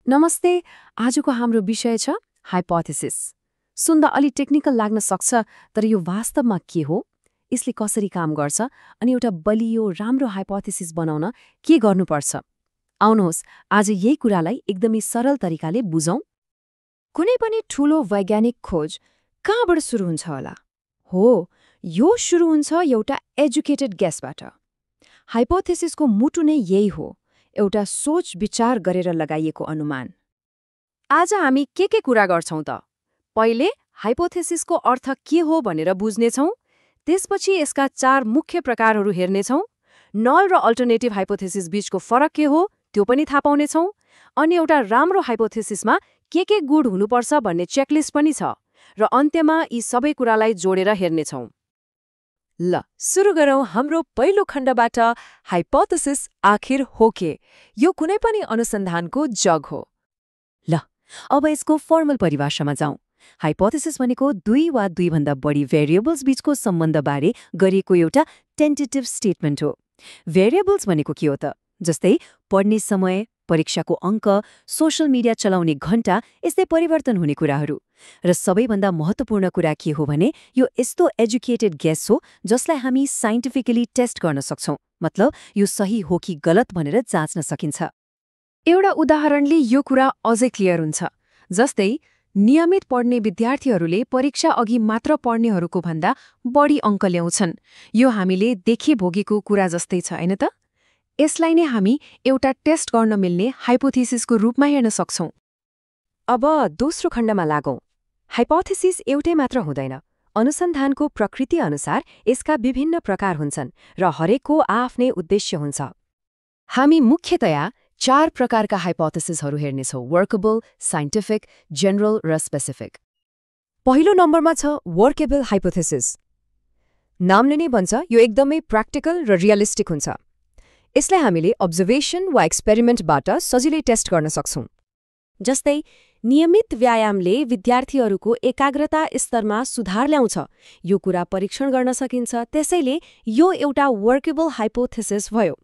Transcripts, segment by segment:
नमस्ते। आजको हाम्रो विषय छ हाइपोथेसिस। सुन्दा अलि टेक्निकल लाग्न सक्छ, तर यो वास्तवमा के हो, यसले कसरी काम गर्छ अनि एउटा बलियो राम्रो हाइपोथेसिस बनाउन के गर्नुपर्छ। आउनुहोस् आज यही कुरालाई एकदमै सरल तरिकाले बुझौं। कुनै पनि ठूलो वैज्ञानिक खोज कहाँबाट सुरु हुन्छ होला? हो, यो सुरु हुन्छ एउटा एजुकेटेड गेसबाट। हाइपोथेसिसको मुटु नै यही हो, एउटा सोच विचार गरेर लगाइएको अनुमान। आज हामी के कुरा गर्छौं त? पहिले हाइपोथेसिसको अर्थ के हो भनेर बुझ्नेछौं। त्यसपछि यसका 4 मुख्य प्रकारहरू हेर्नेछौं। नल र अल्टरनेटिभ हाइपोथेसिस बीचको फरक के हो त्यो पनि थाहा पाउनेछौं। अनि एउटा राम्रो हाइपोथेसिसमा के गुण हुनुपर्छ भन्ने चेकलिस्ट पनि छ। र अन्त्यमा यी सबै कुरालाई जोडेर हेर्नेछौं। ल सुरु गरौँ हाम्रो पहिलो खण्डबाट। हाइपोथेसिस आखिर हो के? यो कुनै पनि अनुसन्धानको जग हो। ल अब यसको फर्मल परिभाषामा जाउँ। हाइपोथेसिस भनेको 2 वा 2 भन्दा बढी भेरिएबल्स बीचको सम्बन्धबारे गरिएको एउटा टेन्टेटिभ स्टेटमेन्ट हो। भेरिएबल्स भनेको के हो त? जस्तै पढ्ने समय, परीक्षाको अङ्क, सोशल मिडिया चलाउने घण्टा, यस्तै परिवर्तन हुने कुराहरू। र सबैभन्दा महत्त्वपूर्ण कुरा के हो भने यो यस्तो एजुकेटेड गेस हो जसलाई हामी साइन्टिफिकली टेस्ट गर्न सक्छौं। मतलब यो सही हो कि गलत भनेर जाँच्न सकिन्छ। एउटा उदाहरणले यो कुरा अझै क्लियर हुन्छ। जस्तै नियमित पढ्ने विद्यार्थीहरूले परीक्षा अघि मात्र पढ्नेहरूको भन्दा बढी अङ्क ल्याउँछन्। यो हामीले देखे भोगेको कुरा जस्तै छ हैन त? यसलाई नै हामी एउटा टेस्ट गर्न मिल्ने हाइपोथेसिसको रूपमा हेर्न सक्छौं। अब दोस्रो खण्डमा लागौं। हाइपोथेसिस एउटै मात्र हुँदैन। अनुसन्धानको प्रकृति अनुसार यसका विभिन्न प्रकार हुन्छन् र हरेकको आफ्नै उद्देश्य हुन्छ। हामी मुख्यतया 4 प्रकारका हाइपोथेसिसहरू हेर्नेछौं: वर्केबल, साइन्टिफिक, जेनरल र स्पेसिफिक। पहिलो नम्बरमा छ वर्केबल हाइपोथेसिस। नामले नै भन्छ यो एकदमै प्र्याक्टिकल र रियलिस्टिक हुन्छ। यसलाई हामीले अब्जर्भेसन वा एक्सपेरिमेन्टबाट सजिलै टेस्ट गर्न सक्छौं। जस्तै नियमित व्यायामले विद्यार्थीहरूको एकाग्रता स्तरमा सुधार ल्याउँछ। यो कुरा परीक्षण गर्न सकिन्छ, त्यसैले यो एउटा वर्केबल हाइपोथेसिस भयो।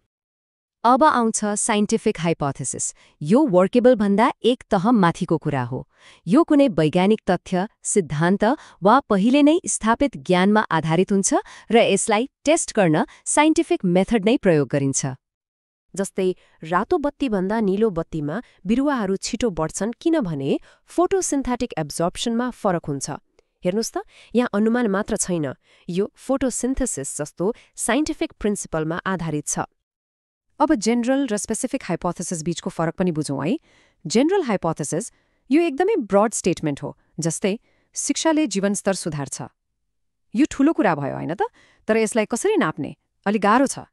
अब आउँछ साइन्टिफिक हाइपोथेसिस। यो वर्केबल भन्दा एक तह माथिको कुरा हो। यो कुनै वैज्ञानिक तथ्य, सिद्धान्त वा पहिले नै स्थापित ज्ञानमा आधारित हुन्छ र यसलाई टेस्ट गर्न साइन्टिफिक मेथड नै प्रयोग गरिन्छ। जस्तै रातो बत्तीभन्दा नीलो बत्तीमा बिरुवाहरू छिटो बढ्छन् किनभने फोटोसिन्थेटिक एब्जर्प्सनमा फरक हुन्छ। हेर्नुहोस् त, यहाँ अनुमान मात्र छैन, यो फोटोसिन्थेसिस जस्तो साइन्टिफिक प्रिन्सिपलमा आधारित छ। अब जेनरल र स्पेसिफिक हाइपोथेसिस बीचको फरक पनि बुझौँ है। जेनरल हाइपोथेसिस यो एकदमै ब्रड स्टेटमेन्ट हो। जस्तै शिक्षाले जीवनस्तर सुधार्छ। यो ठूलो कुरा भयो हैन त? तर यसलाई कसरी नाप्ने? अलि गाह्रो छ।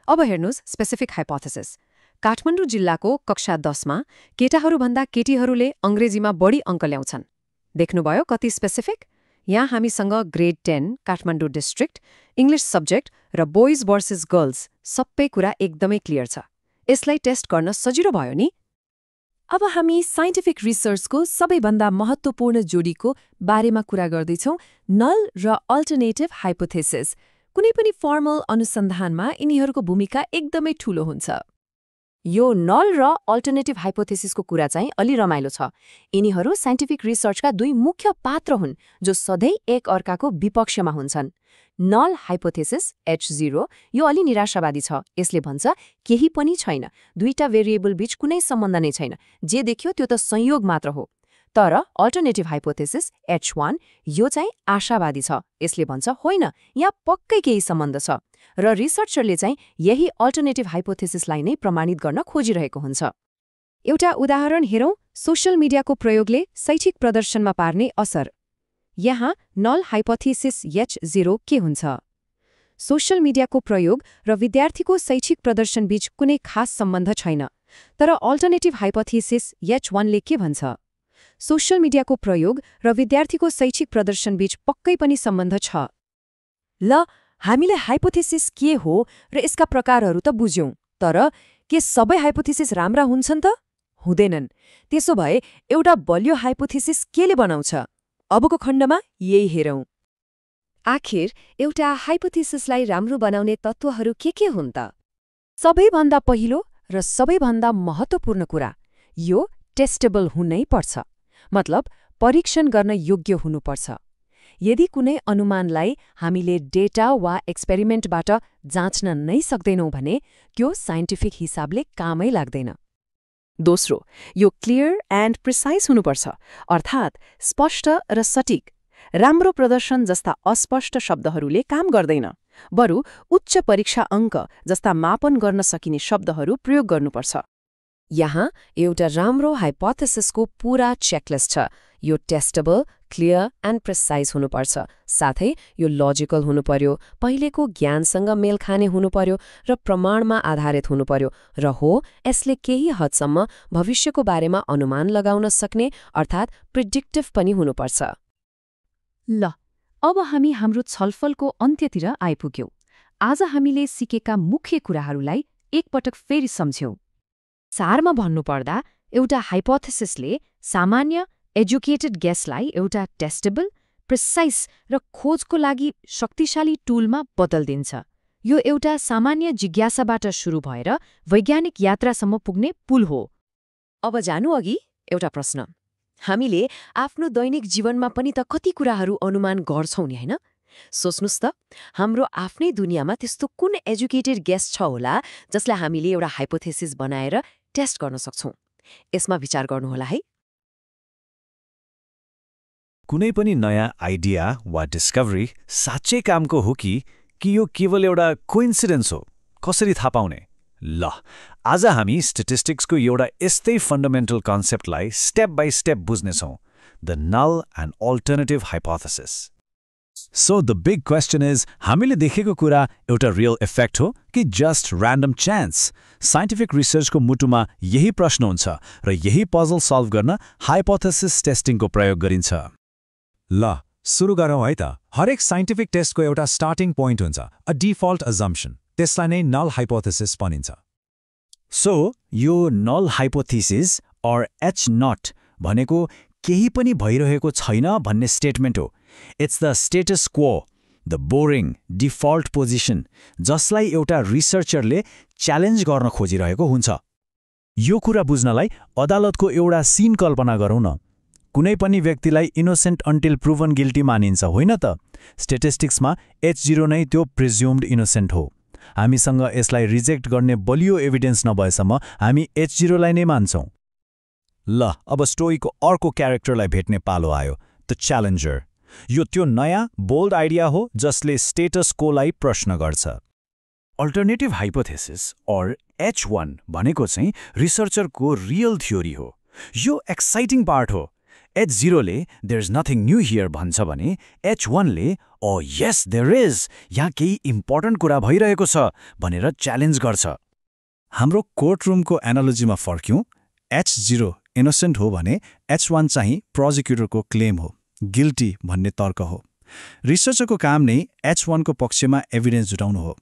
अब हेर्नुहोस् स्पेसिफिक हाइपोथेसिस। काठमाडौँ जिल्लाको कक्षा 10मा केटाहरूभन्दा केटीहरूले अङ्ग्रेजीमा बढी अङ्क ल्याउँछन्। देख्नुभयो कति स्पेसिफिक? यहाँ हामीसँग grade 10 Kathmandu district, English subject र बोइज भर्सेस गर्ल्स सबै कुरा एकदमै क्लियर छ। यसलाई टेस्ट गर्न सजिलो भयो नि? अब हामी साइन्टिफिक रिसर्चको सबैभन्दा महत्त्वपूर्ण जोडीको बारेमा कुरा गर्दैछौं, नल र अल्टरनेटिभ हाइपोथेसिस। कुनै पनि फर्मल अनुसन्धानमा यिनीहरूको भूमिका एकदमै ठूलो हुन्छ। यो नल र अल्टरनेटिभ हाइपोथेसिसको कुरा चाहिँ अलि रमाइलो छ। यिनीहरू साइन्टिफिक रिसर्चका 2 मुख्य पात्र हुन् जो सधैँ एक अर्काको विपक्षमा हुन्छन्। नल हाइपोथेसिस H0 यो अलि निराशावादी छ। यसले भन्छ केही पनि छैन, 2टा भेरिएबल बीच कुनै सम्बन्ध नै छैन, जे देख्यो त्यो त संयोग मात्र हो। तर अल्टरनेटिभ हाइपोथेसिस H1 यो चाहिँ आशावादी छ। यसले भन्छ होइन, यहाँ पक्कै केही सम्बन्ध छ। र रिसर्चरले चाहिँ यही अल्टरनेटिभ हाइपोथेसिसलाई नै प्रमाणित गर्न खोजिरहेको हुन्छ। एउटा उदाहरण हेरौँ, सोशल मिडियाको प्रयोगले शैक्षिक प्रदर्शनमा पार्ने असर। यहाँ नल हाइपोथेसिस H0 के हुन्छ? सोशल मिडियाको प्रयोग र विद्यार्थीको शैक्षिक प्रदर्शन बीच कुनै खास सम्बन्ध छैन। तर अल्टरनेटिभ हाइपोथेसिस H1 ले के भन्छ? सोशल मिडियाको प्रयोग र विद्यार्थीको शैक्षिक प्रदर्शन बीच पक्कै पनि सम्बन्ध छ। ल हामीले हाइपोथेसिस के हो र यसका प्रकारहरू त बुझ्यौं, तर के सबै हाइपोथेसिस राम्रा हुन्छन् त? हुँदैनन्। त्यसो भए एउटा बलियो हाइपोथेसिस केले बनाउँछ? अबको खण्डमा यही हेरौँ। आखिर एउटा हाइपोथेसिसलाई राम्रो बनाउने तत्त्वहरू के हुन् त? सबैभन्दा पहिलो र सबैभन्दा महत्त्वपूर्ण कुरा, यो टेस्टेबल हुनै पर्छ, मतलब परीक्षण गर्न योग्य हुनुपर्छ। यदि कुनै अनुमानलाई हामीले डेटा वा एक्सपेरिमेन्टबाट जाँच्न नै सक्दैनौँ भने त्यो साइन्टिफिक हिसाबले कामै लाग्दैन। दोस्रो, यो क्लियर एन्ड प्रिसाइज हुनुपर्छ, अर्थात् स्पष्ट र सटिक। राम्रो प्रदर्शन जस्ता अस्पष्ट शब्दहरूले काम गर्दैन, बरु उच्च परीक्षा अङ्क जस्ता मापन गर्न सकिने शब्दहरू प्रयोग गर्नुपर्छ। यहाँ एउटा राम्रो हाइपोथेसिसको पूरा चेकलिस्ट छ। यो टेस्टेबल, क्लियर एन्ड प्रिसाइज हुनुपर्छ, साथै यो लजिकल हुनुपर्यो, पहिलेको ज्ञानसँग मेल खाने हुनुपर्यो र प्रमाणमा आधारित हुनुपर्यो, र हो यसले केही हदसम्म भविष्यको बारेमा अनुमान लगाउन सक्ने अर्थात् प्रिडिक्टिभ पनि हुनुपर्छ। ल, अब हामी हाम्रो छलफलको अन्त्यतिर आइपुग्यौं। आज हामीले सिकेका मुख्य कुराहरूलाई एकपटक फेरि सम्झ्यौं। सारमा भन्नुपर्दा एउटा हाइपोथेसिसले सामान्य एजुकेटेड गेसलाई एउटा टेस्टेबल, प्रिसाइज र खोजको लागि शक्तिशाली टुलमा बदल्दिन्छ। यो एउटा सामान्य जिज्ञासाबाट सुरु भएर वैज्ञानिक यात्रासम्म पुग्ने पुल हो। अब जानु अघि एउटा प्रश्न। हामीले आफ्नो दैनिक जीवनमा पनि त कति कुराहरू अनुमान गर्छौं नि, हैन? सोच्नुस् त, हाम्रो आफ्नै दुनियाँमा त्यस्तो कुन एजुकेटेड गेस छ होला जसलाई हामीले एउटा हाइपोथेसिस बनाएर टेस्ट गर्न सक्छौं? यसमा विचार गर्नुहोला है। कुनै पनि नयाँ आइडिया वा डिस्कभरी साँच्चै कामको हो कि यो केवल एउटा कोइन्सिडेन्स हो? कसरी थाहा पाउने? ल, आज हामी स्टेटिस्टिक्सको एउटा यस्तै फन्डामेन्टल कन्सेप्टलाई स्टेप बाई स्टेप बुझ्नेछौँ, the null and alternative hypothesis. So the big question is, हामीले देखेको कुरा एउटा रियल इफेक्ट हो कि जस्ट ऱ्यान्डम चान्स? साइन्टिफिक रिसर्चको मुटुमा यही प्रश्न हुन्छ र यही पजल सल्भ गर्न हाइपोथेसिस टेस्टिङको प्रयोग गरिन्छ। ल, सुरु गरौँ है त। हरेक साइन्टिफिक टेस्टको एउटा स्टार्टिङ पोइन्ट हुन्छ, अ डिफल्ट अजम्पसन। त्यसलाई नै नल हाइपोथेसिस भनिन्छ। सो यो null hypothesis or H naught भनेको केही पनि भइरहेको छैन भन्ने स्टेटमेन्ट हो। It's the status quo, the boring default position, जसलाई एउटा रिसर्चरले च्यालेन्ज गर्न खोजिरहेको हुन्छ। यो कुरा बुझ्नलाई अदालतको एउटा सिन कल्पना गरौँ न। कुनै पनि व्यक्तिलाई इनोसेन्ट अन्टिल प्रुभन गिल्टी मानिन्छ, होइन त? स्टेटिस्टिक्समा H0 नै त्यो प्रिज्युम्ड इनोसेन्ट हो। हामीसँग यसलाई रिजेक्ट गर्ने बलियो एभिडेन्स नभएसम्म हामी H0 लाई नै मान्छौं। ल, अब स्टोरीको अर्को क्यारेक्टरलाई भेट्ने पालो आयो, द च्यालेन्जर। यो त्यो नयाँ बोल्ड आइडिया हो जसले स्टेटस कोलाई प्रश्न गर्छ। अल्टरनेटिभ हाइपोथेसिस अर H1 भनेको चाहिँ रिसर्चरको रियल थ्योरी हो। यो एक्साइटिङ पार्ट हो। H0 lay their is nothing new here भन्छ भने H1 ले ओ यस देयर इज, यहाँ केही इम्पोर्टेन्ट कुरा भइरहेको छ भनेर च्यालेन्ज गर्छ। हाम्रो कोर्टरुमको एनालोजीमा फर्क्यौं। H0 इनोसेन्ट हो भने H1 चाहिँ प्रोजिक्युटरको क्लेम हो, गिल्टी भन्ने तर्क हो। रिसर्चरको काम नै H1 को पक्षमा एभिडेन्स जुटाउनु हो।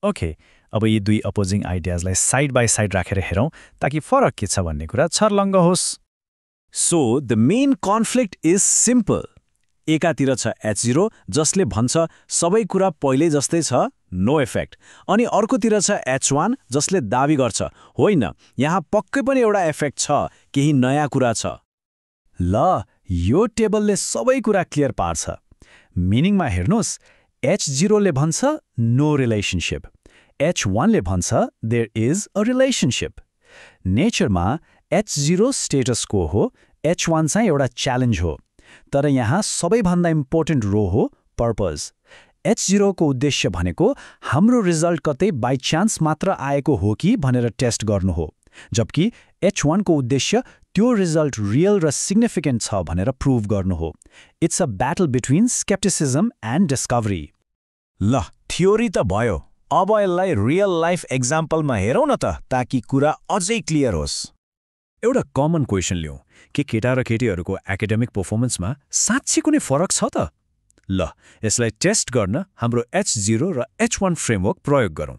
ओके, अब यी दुई अपोजिङ आइडियाजलाई साइड बाई साइड राखेर हेरौँ ताकि फरक के छ भन्ने कुरा छर्लङ्ग होस्। So the main conflict is simple. एकातिर छ H0 जसले भन्छ सबै कुरा पहिले जस्तै छ, नो इफेक्ट, अनि अर्कोतिर छ H1 जसले दाबी गर्छ होइन, यहाँ पक्कै पनि एउटा इफेक्ट छ, केही नयाँ कुरा छ। ल, यो टेबलले सबै कुरा क्लियर पार्छ। मिनिङमा हेर्नुहोस्, H0 ले भन्छ नो रिलेसनशिप, H1 ले भन्छ देयर इज अ रिलेसनशिप। नेचरमा H0 स्टेटस को हो, H1 चाहिँ एउटा च्यालेन्ज हो। तर यहाँ सबैभन्दा इम्पोर्टेन्ट रो हो पर्पज। H0 को उद्देश्य भनेको हाम्रो रिजल्ट कतै बाई चान्स मात्र आएको हो कि भनेर टेस्ट गर्नु हो, जबकि H1 को उद्देश्य त्यो रिजल्ट रियल र सिग्निफिकेन्ट छ भनेर प्रुभ गर्नु हो। It's a battle between scepticism and discovery. ल, थ्योरी त भयो, अब यसलाई रियल लाइफ एक्जाम्पलमा हेरौँ न त ताकि कुरा अझै क्लियर होस्। एउटा कमन क्वेसन लिउँ, के केटा र केटीहरूको एकाडेमिक पर्फर्मेन्समा साँच्चै कुनै फरक छ त? ल, यसलाई टेस्ट गर्न हाम्रो H0 र H1 फ्रेमवर्क प्रयोग गरौँ।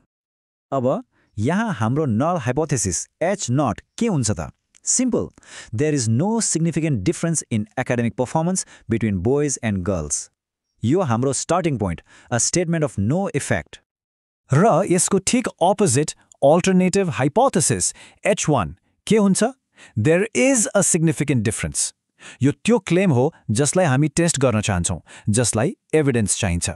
अब यहाँ हाम्रो नल हाइपोथेसिस H0 के हुन्छ त? Simple, there is no significant difference in academic performance between boys and girls. यो हाम्रो starting point, a statement of no effect. र यसको ठिक अपोजिट अल्टरनेटिभ हाइपोथेसिस H1 के हुन्छ? There is a significant difference. यो त्यो क्लेम हो जसलाई हामी टेस्ट गर्न चाहन्छौँ, जसलाई एभिडेन्स चाहिन्छ।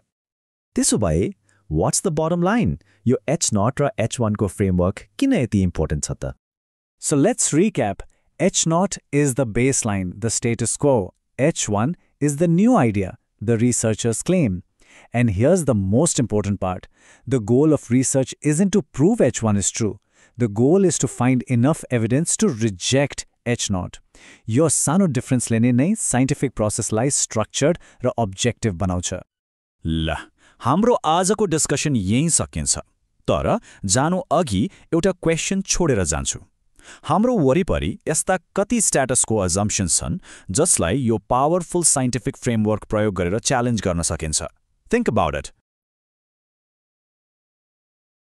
त्यसो भए वाट्स द बटम लाइन? यो H0 र H1 को फ्रेमवर्क किन यति इम्पोर्टेन्ट छ त? So let's recap. H0 is the baseline, the status quo. H1 is the new idea, the researchers claim. And here's the most important part. The goal of research isn't to prove H1 is true. The goal is to find enough evidence to reject H0. यो सानो डिफरेन्सले नै scientific प्रोसेसलाई structured र objective बनाउँछ। ल, हाम्रो आजको discussion यहीँ सकिन्छ। तर जानु अघि एउटा क्वेसन छोडेर जान्छु। हाम्रो वरिपरि यस्ता कति स्ट्याटसको अजम्पसन्स छन् जसलाई यो पावरफुल साइन्टिफिक फ्रेमवर्क प्रयोग गरेर च्यालेन्ज गर्न सकिन्छ? Think about it.